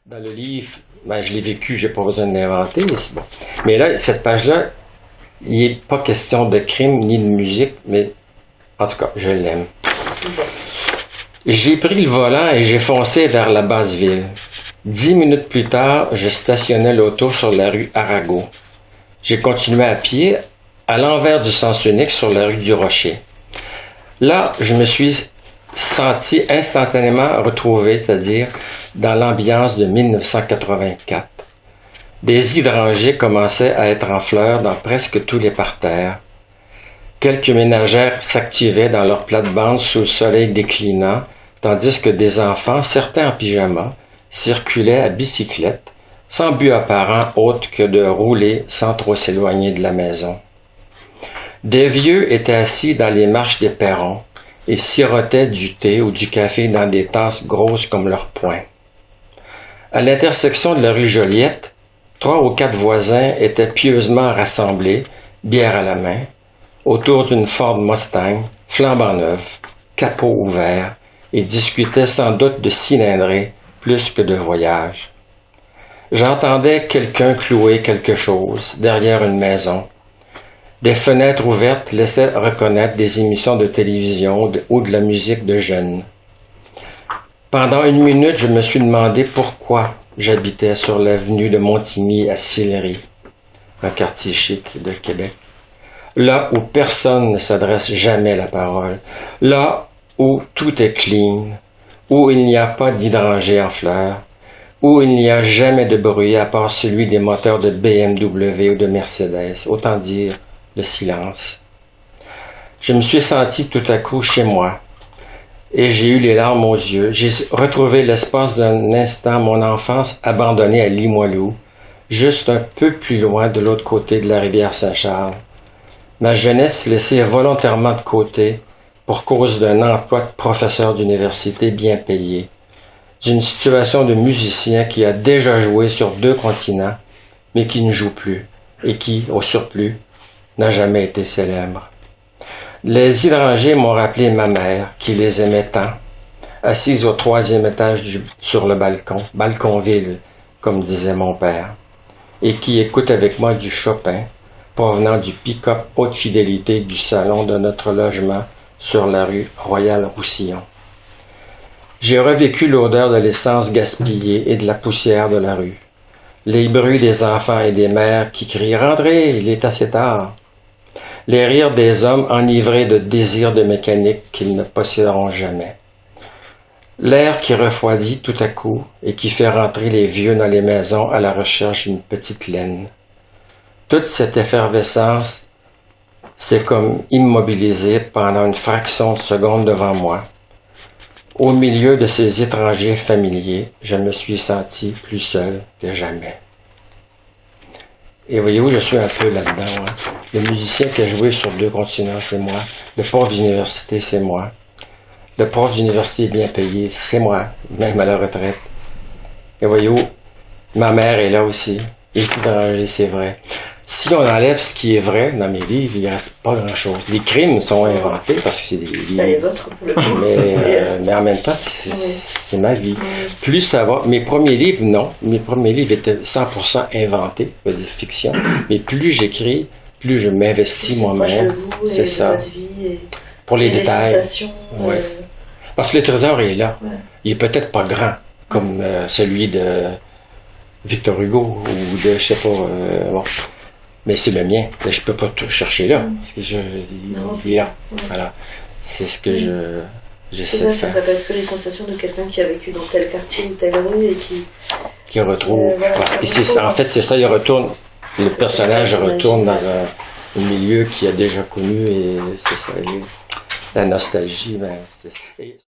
Dans le livre, ben, je l'ai vécu, j'ai pas besoin de l'inventer. Bon. Mais là, cette page-là, il n'est pas question de crime ni de musique, mais en tout cas, je l'aime. J'ai pris le volant et j'ai foncé vers la basse ville. 10 minutes plus tard, je stationnais l'auto sur la rue Arago. J'ai continué à pied, à l'envers du sens unique sur la rue du Rocher. Là, je me suis senti instantanément retrouvé, c'est-à-dire dans l'ambiance de 1984. Des hydrangées commençaient à être en fleurs dans presque tous les parterres. Quelques ménagères s'activaient dans leurs plates-bandes sous le soleil déclinant, tandis que des enfants, certains en pyjama, circulaient à bicyclette, sans but apparent autre que de rouler sans trop s'éloigner de la maison. Des vieux étaient assis dans les marches des perrons et sirotaient du thé ou du café dans des tasses grosses comme leurs poings. À l'intersection de la rue Joliette, 3 ou 4 voisins étaient pieusement rassemblés, bière à la main, autour d'une Ford Mustang, flambant neuve, capot ouvert, et discutaient sans doute de cylindrée plus que de voyage. J'entendais quelqu'un clouer quelque chose derrière une maison. Des fenêtres ouvertes laissaient reconnaître des émissions de télévision ou de la musique de jeunes. Pendant 1 minute, je me suis demandé pourquoi j'habitais sur l'avenue de Montigny à Sillery, un quartier chic de Québec. Là où personne ne s'adresse jamais la parole. Là où tout est clean, où il n'y a pas d'hydrangée en fleurs, où il n'y a jamais de bruit à part celui des moteurs de BMW ou de Mercedes, autant dire le silence. Je me suis senti tout à coup chez moi, et j'ai eu les larmes aux yeux. J'ai retrouvé l'espace d'un instant mon enfance abandonnée à Limoilou, juste un peu plus loin de l'autre côté de la rivière Saint-Charles. Ma jeunesse laissée volontairement de côté pour cause d'un emploi de professeur d'université bien payé, d'une situation de musicien qui a déjà joué sur 2 continents, mais qui ne joue plus, et qui, au surplus, n'a jamais été célèbre. Les hydrangées m'ont rappelé ma mère, qui les aimait tant, assise au 3e étage sur le balcon-ville, comme disait mon père, et qui écoute avec moi du Chopin, provenant du pick-up haute fidélité du salon de notre logement sur la rue Royal-Roussillon. J'ai revécu l'odeur de l'essence gaspillée et de la poussière de la rue, les bruits des enfants et des mères qui crient « Rentrez, il est assez tard », les rires des hommes enivrés de désirs de mécanique qu'ils ne posséderont jamais. L'air qui refroidit tout à coup et qui fait rentrer les vieux dans les maisons à la recherche d'une petite laine. Toute cette effervescence s'est comme immobilisée pendant une fraction de seconde devant moi. Au milieu de ces étrangers familiers, je me suis senti plus seul que jamais. Et voyez-vous, je suis un peu là-dedans. Hein. Le musicien qui a joué sur 2 continents, c'est moi. Le prof d'université, c'est moi. Le prof d'université bien payé, c'est moi, même à la retraite. Et voyez-vous, ma mère est là aussi. Les hydrangées, c'est vrai. Si on enlève ce qui est vrai dans mes livres, il ne reste pas grand-chose. Les crimes sont inventés parce que c'est des livres. C'est les vôtres, pour le coup. Mais en même temps, c'est ma vie. Plus ça va... Mes premiers livres, non. Mes premiers livres étaient 100% inventés, de fiction. Mais plus j'écris, plus je m'investis moi-même. C'est ça. Pour les détails. Ouais. Parce que le trésor est là. Ouais. Il est peut-être pas grand, comme celui de Victor Hugo ou de, je sais pas... bon. Mais c'est le mien. Je peux pas tout chercher là. Parce que il est là. Voilà. C'est ce que j'essaie de faire. Ça peut être que les sensations de quelqu'un qui a vécu dans tel quartier ou telle rue et qui retrouve. Parce que en fait, c'est ça, il retourne. Le personnage retourne dans un milieu qu'il a déjà connu et c'est ça. La nostalgie, ben, c'est...